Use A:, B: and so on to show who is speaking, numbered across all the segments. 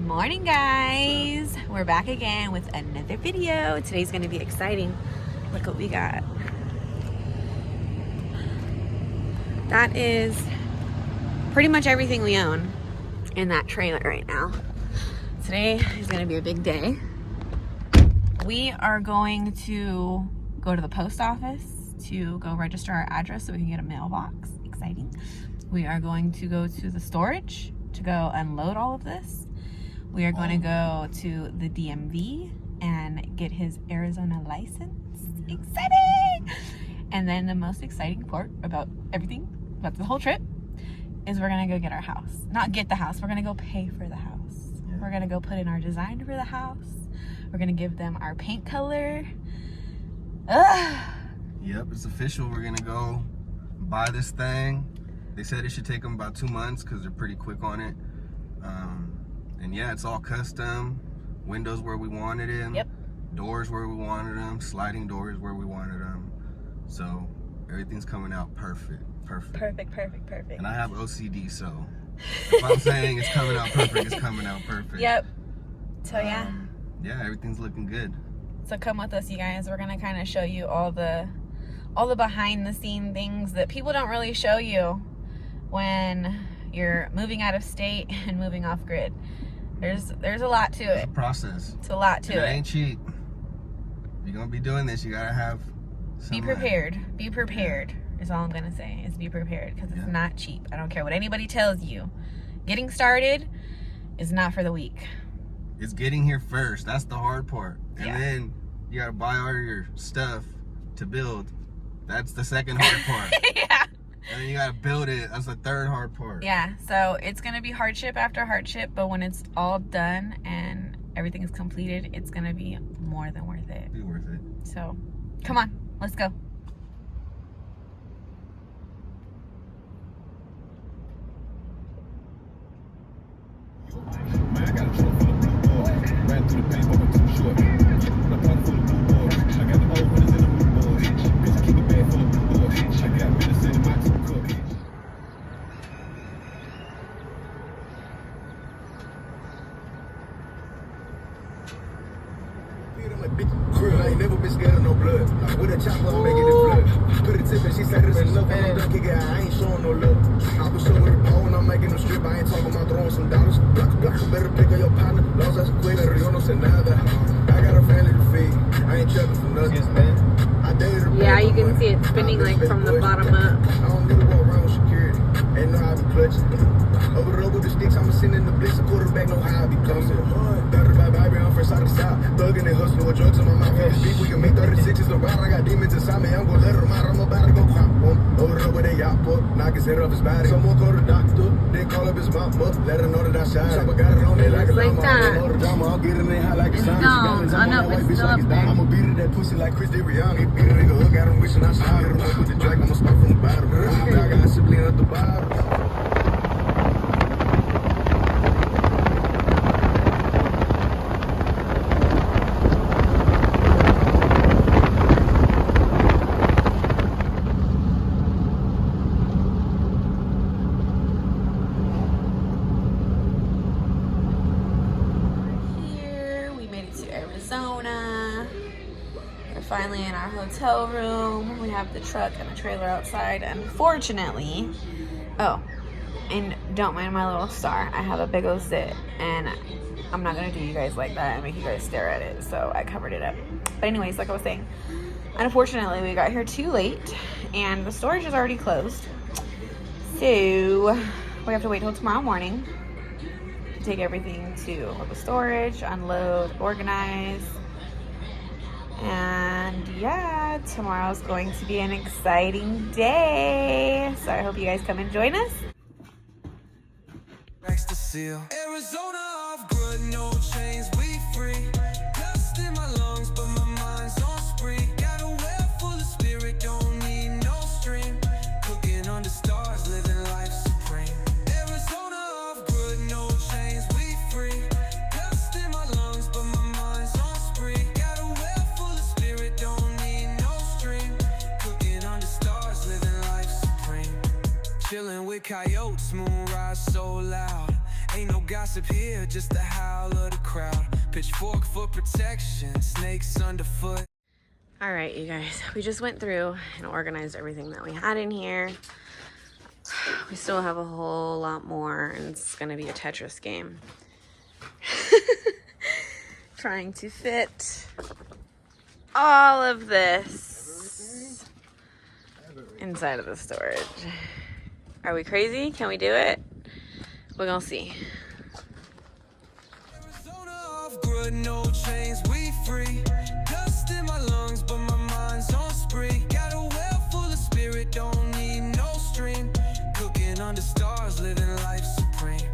A: morning, guys. We're back again with another video. Today's gonna be exciting. Look what we got. That is pretty much everything we own in that trailer right now. Today is gonna be a big day. We are going to go to the post office to go register our address so we can get a mailbox. Exciting. We are going to go to the storage to go unload all of this. We are going to go to the DMV and get his Arizona license. Exciting! And then the most exciting part about everything, about the whole trip, is we're going to go get our house. Not get the house, we're going to go pay for the house. Yeah. We're going to go put in our design for the house. We're going to give them our paint color. Ugh.
B: Yep, it's official. We're going to go buy this thing. They said it should take them about 2 months because they're pretty quick on it. And yeah, it's all custom. Windows where we wanted them.
A: Yep. Doors
B: where we wanted them. Sliding doors where we wanted them. So everything's coming out perfect.
A: Perfect.
B: And I have OCD, so if I'm saying it's coming out perfect, it's coming out perfect.
A: Yep. So yeah.
B: Yeah, everything's looking good.
A: So come with us, you guys. We're gonna kind of show you all the behind the scene things that people don't really show you when you're moving out of state and moving off grid. There's a lot to it.
B: It's a process.
A: It's a lot to it.
B: It ain't cheap. If you're gonna be doing this, you gotta have
A: be prepared. Be prepared is all I'm gonna say, is be prepared, because it's not cheap. I don't care what anybody tells you. Getting started is not for the weak.
B: It's getting here first. That's the hard part. And then you gotta buy all your stuff to build. That's the second hard part.
A: Yeah.
B: And then you gotta build it. That's the third hard part.
A: Yeah, so it's gonna be hardship after hardship, but when it's all done and everything is completed, it's gonna be more than worth it.
B: Be worth it.
A: So, come on, let's go.
C: I got a truck full of blue boys. Ran through the paint, but I'm too short. My pocket full of blue boys. I got the old ones in the blue boys. Bitch, keep a bag full of blue boys. I got medicine in my two cup. I ain't never been scared of no blood. With a chopper, I'm making it flood. Put it tip and she said it's enough. I'm done kicking, I ain't showing no love. I was showing the pole and I'm making them strip. I ain't talking about throwing some dollars. Block, better pick up your partner. Los hace cuida, yo no sé nada. I got a family to feed. I ain't checking for nothing, man.
A: Yeah, you can see it spinning like from the bottom up.
C: I don't need to walk around with security. Ain't know how I be clutching. Over the sticks, I'm sitting in the blitz. A quarterback know how I be clumsy. 35 I'm fresh out of the south. Thugging and hustling with drugs in my mouth. Beef, we can make 36s around. I got demons inside me. I'm gonna let them out. I'm about to go crop one. Over with that yacht book. Knock his head off his body. Someone call the doctor. Then call up his mom. Let her know that I shot. Chopper got it on it like a llama. Know the drama. I'll get in there high like a sign.
A: No, it's still up there.
C: I'ma beat it that pussy like Chris D'Ariani. Beat a nigga hook. Got him wishing I shot. Hit him up with the drag. I'ma spot from the bottom. I got sibling at the bottom.
A: We're finally in our hotel room. We have the truck and the trailer outside. Unfortunately, oh, and don't mind my little star. I have a big old sit, and I'm not gonna do you guys like that and make you guys stare at it, so I covered it up. But anyways, like I was saying, unfortunately we got here too late, and the storage is already closed. So we have to wait till tomorrow morning to take everything to the storage, unload, organize. And yeah, tomorrow's going to be an exciting day. So I hope you guys come and join us.
D: Arizona off grid, no chains, we free. Dust in my lungs, but my mind's on spree. Got a well full of spirit, don't need no stream. Cooking under stars, living life supreme. Arizona off grid, no chains, we free. Dust in my lungs, but my mind's on spree. Got a well full of spirit, don't need no stream. Cooking under stars, living life supreme. Chilling with coyotes, moon rise so loud. Ain't no gossip here, just the howl of the crowd. Pitchfork for protection, snakes underfoot.
A: All right, you guys, we just went through and organized everything that we had in here. We still have a whole lot more, and it's gonna be a Tetris game. Trying to fit all of this inside of the storage. Are we crazy? Can we do it? We're gonna see.
D: Arizona off grid, no chains, we free. Dust in my lungs, but my mind's on spree. Got a well full of spirit, don't need no stream. Cooking under stars, living life supreme.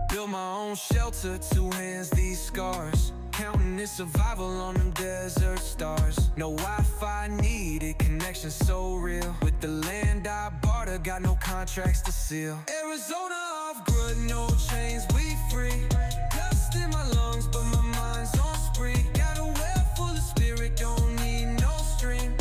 D: Build my own shelter, 2 hands, these scars. Counting this survival on them desert stars. No Wi-Fi needed, connection so real. With the land I barter, got no contracts to seal. Arizona off grid, no chains, we free. Dust in my lungs, but my mind's on spree. Got a well full of spirit, don't need no stream.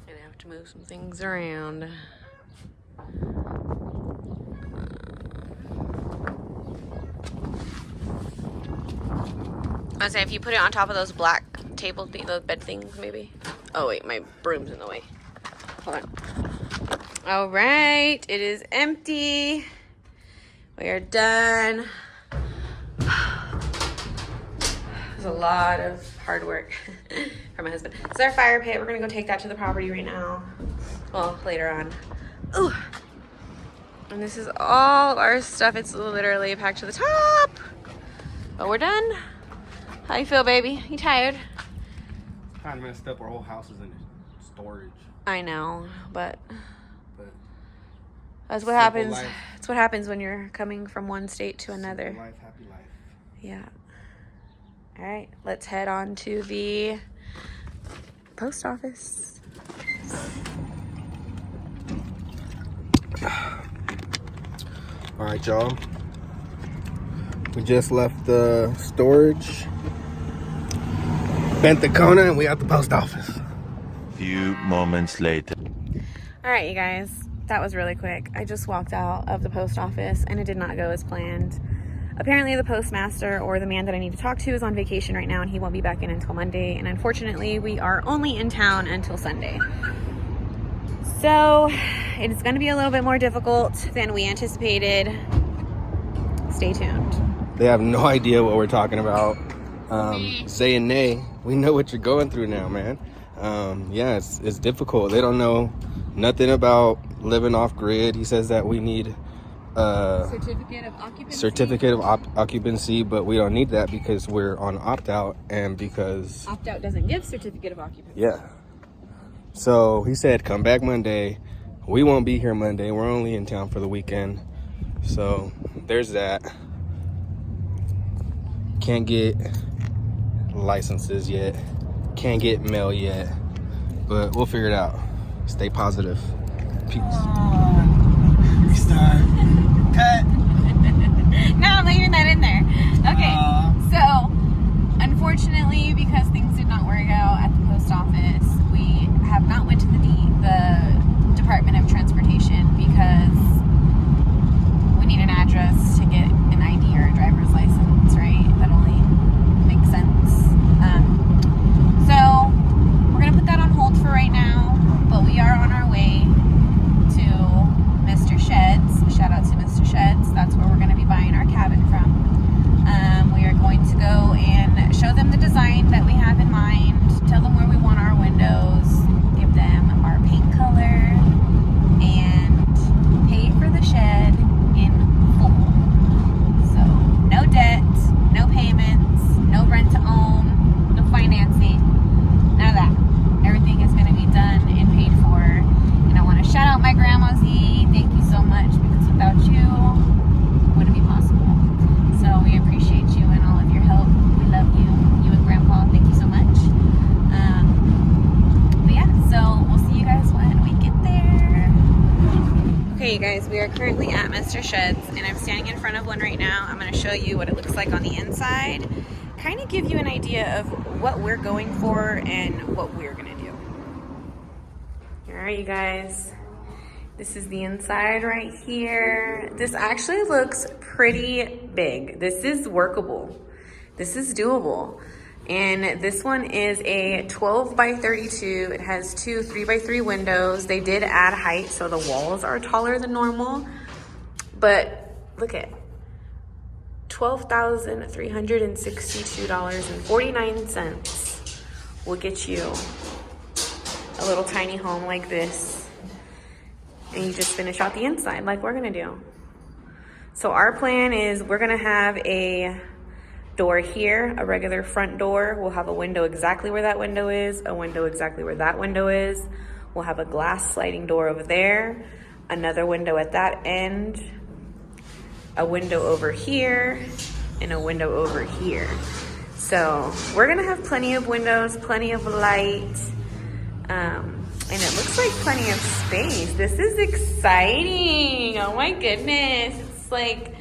A: Gonna have to move some things around. I was saying, if you put it on top of those black table those bed things, maybe. Oh wait, my broom's in the way. Hold on. All right, it is empty. We are done. It was a lot of hard work for my husband. This is our fire pit. We're gonna go take that to the property right now. Well, later on. Ooh. And this is all of our stuff. It's literally packed to the top. But we're done. How you feel, baby? You tired?
B: Kind of messed up. Our whole house is in storage.
A: I know, but
B: But
A: that's what
B: simple
A: happens.
B: life.
A: That's what happens when you're coming from one state to another.
B: Simple life, happy life.
A: Yeah. All right, let's head on to the post office.
B: All right, y'all. We just left the storage. Bent the corner and we at the post office.
E: Few moments later.
A: All right, you guys, that was really quick. I just walked out of the post office and it did not go as planned. Apparently the postmaster, or the man that I need to talk to, is on vacation right now and he won't be back in until Monday. And unfortunately, we are only in town until Sunday. So it's going to be a little bit more difficult than we anticipated. Stay tuned.
B: They have no idea what we're talking about. Saying nay. We know what you're going through now, man. Yeah, it's difficult. They don't know nothing about living off grid. He says that we need certificate of occupancy, but we don't need that because we're on opt-out and because
A: Opt-out doesn't give certificate of occupancy.
B: yeah. So he said come back Monday. We won't be here Monday. We're only in town for the weekend. So there's that. Can't get licenses yet. Can't get mail yet. But we'll figure it out. Stay positive. Peace.
F: Restart. Cut.
A: No, I'm leaving that in there. Okay, so unfortunately, because things did not work out at the post office, we have not went to the Department of Transportation because we need an address to get an ID or a driver's license, right? That only makes sense. So we're gonna put that on hold for right now, but we are on our way to Mr. Sheds. Shout out to We are currently at Mr. Shed's, and I'm standing in front of one right now. I'm going to show you what it looks like on the inside, kind of give you an idea of what we're going for and what we're going to do. All right, you guys. This is the inside right here. This actually looks pretty big. This is workable. This is doable. And this one is a 12 by 32. It has two 3x3 windows. They did add height, so the walls are taller than normal. But look at $12,362.49 will get you a little tiny home like this. And you just finish out the inside like we're gonna do. So our plan is we're gonna have a door here, a regular front door. We'll have a window exactly where that window is, a window exactly where that window is. We'll have a glass sliding door over there, another window at that end, a window over here, and a window over here. So we're gonna have plenty of windows, plenty of light, and it looks like plenty of space. This is exciting. Oh my goodness. It's like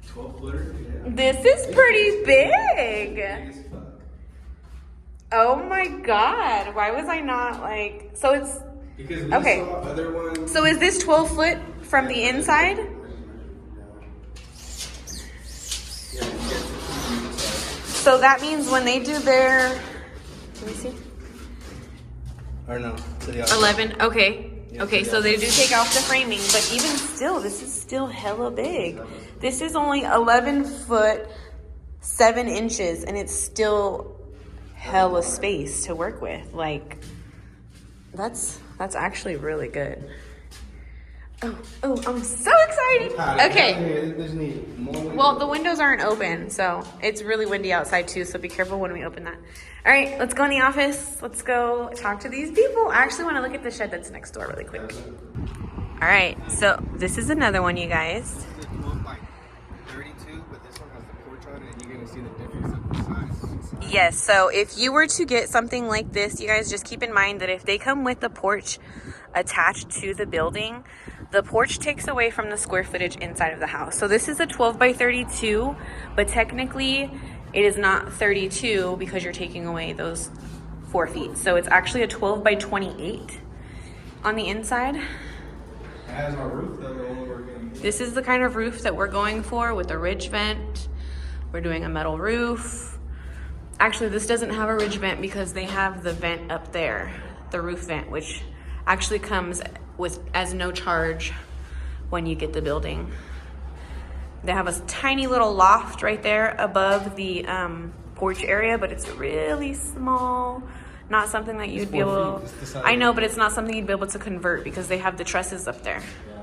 B: 12-footer?
A: This is pretty big. Oh my God. Why was I not like, so it's,
B: Because we
A: okay.
B: saw other ones.
A: So is this 12 foot from the inside? So that means when they do their, let me see.
B: Or no, to the
A: 11, okay.
B: Yeah,
A: Okay,
B: yeah.
A: so they do take off the framing, but even still, this is still hella big. This is only 11 foot, 7 inches, and it's still hella space to work with. Like, that's actually really good. Oh, I'm so excited. Okay. Well, the windows aren't open, so it's really windy outside too, so be careful when we open that. All right, let's go in the office. Let's go talk to these people. I actually want to look at the shed that's next door really quick. All right, so this is another one, you guys.
B: This is 12 by 32, but this one has the porch on it, and you're going to see the difference of the size.
A: Yes, so if you were to get something like this, you guys just keep in mind that if they come with the porch attached to the building, the porch takes away from the square footage inside of the house. So this is a 12 by 32, but technically it is not 32 because you're taking away those 4 feet. So it's actually a 12 by 28 on the inside.
B: It has our roof, though, the one we're going to get.
A: This is the kind of roof that we're going for with a ridge vent. We're doing a metal roof. Actually, this doesn't have a ridge vent because they have the vent up there, the roof vent, which actually comes with as no charge when you get the building. They have a tiny little loft right there above the porch area, but it's really small. Not something that you'd be able to, I know, but it's not something you'd be able to convert because they have the trusses up there. Yeah.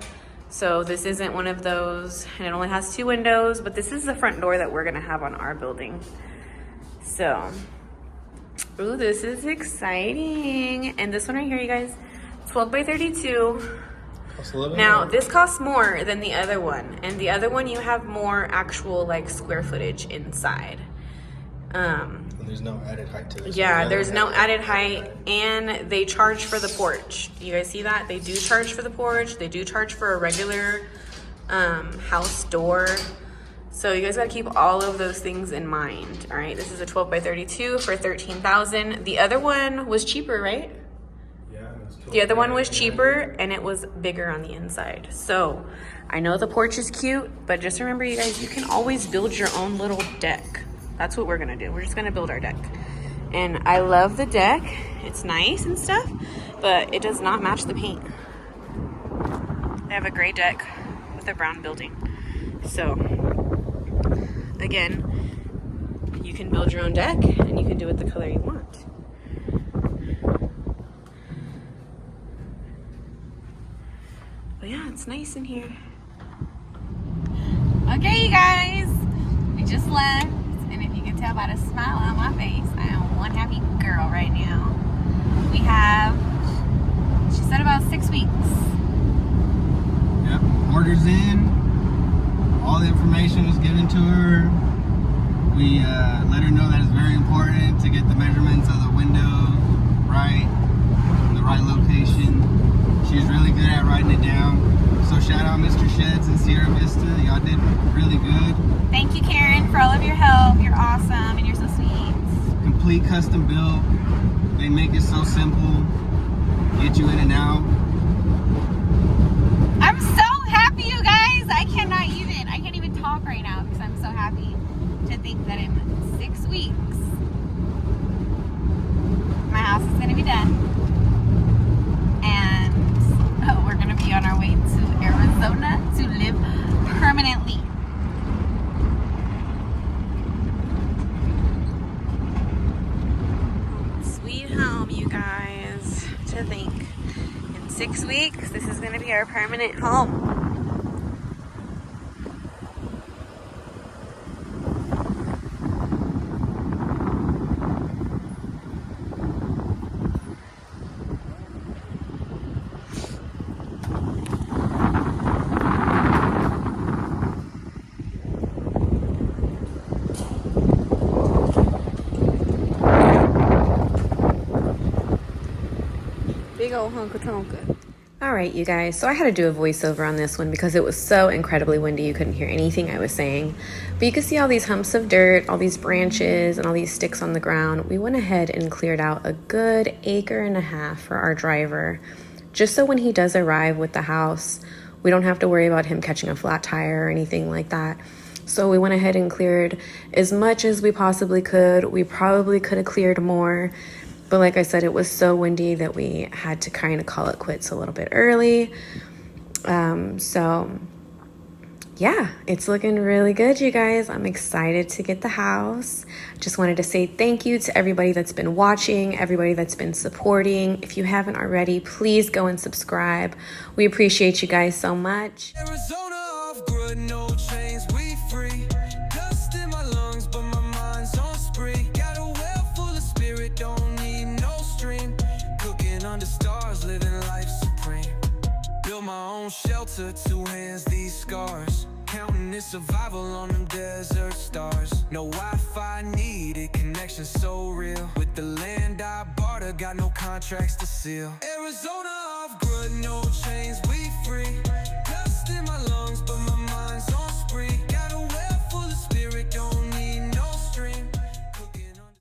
A: So this isn't one of those, and it only has 2 windows, but this is the front door that we're gonna have on our building. So, ooh, this is exciting. And this one right here, you guys, 12 by 32. Now, this costs more than the other one. And the other one, you have more actual, like, square footage inside.
B: And there's no added height to this.
A: Yeah, there's no added height. And they charge for the porch. You guys see that? They do charge for the porch. They do charge for a regular house door. So you guys gotta keep all of those things in mind, all right? This is a 12 by 32 for $13,000. The other one was cheaper, right? The other one was cheaper and it was bigger on the inside. So I know the porch is cute, but just remember, you guys, you can always build your own little deck. That's what we're gonna do. We're just gonna build our deck. And I love the deck. It's nice and stuff, but it does not match the paint. They have a gray deck with a brown building. So again, you can build your own deck and you can do it the color you want. But yeah, it's nice in here. Okay, you guys, we just left, and if you can tell by the smile on my face, I am one happy girl right now. We have, she said, about 6 weeks.
B: Yep, orders in. All the information was given to her. We let her know that it's very important to get the measurements of the window right, in the right location. She's really good at writing it down. So shout out Mr. Sheds and Sierra Vista. Y'all did really good.
A: Thank you, Karen, for all of your help. You're awesome and you're so sweet.
B: Complete custom built. They make it so simple. Get you in and out.
A: I'm so happy, you guys. I can't even talk right now because I'm so happy to think that in 6 weeks, my house is going to be done. And we're going to be on our way to Arizona to live permanently. Sweet home, you guys. To think, in 6 weeks, this is going to be our permanent home. Big old hunka tonka. All right, you guys. So I had to do a voiceover on this one because it was so incredibly windy. You couldn't hear anything I was saying. But you could see all these humps of dirt, all these branches, and all these sticks on the ground. We went ahead and cleared out a good 1.5 acres for our driver, just so when he does arrive with the house, we don't have to worry about him catching a flat tire or anything like that. So we went ahead and cleared as much as we possibly could. We probably could have cleared more. But like I said, it was so windy that we had to kind of call it quits a little bit early. So yeah, it's looking really good, you guys. I'm excited to get the house. Just wanted to say thank you to everybody that's been watching, everybody that's been supporting. If you haven't already, please go and subscribe. We appreciate you guys so much.
D: Arizona off grid, no chains, we free. Dust in my lungs, but my mind's on spree. Got a well full of spirit, don't need no stream. Cooking under stars, living life supreme. Built my own shelter, 2 hands, these scars. Counting this survival on them desert stars. No Wi-Fi needed, connection so real. With the land I barter, got no contracts to seal. Arizona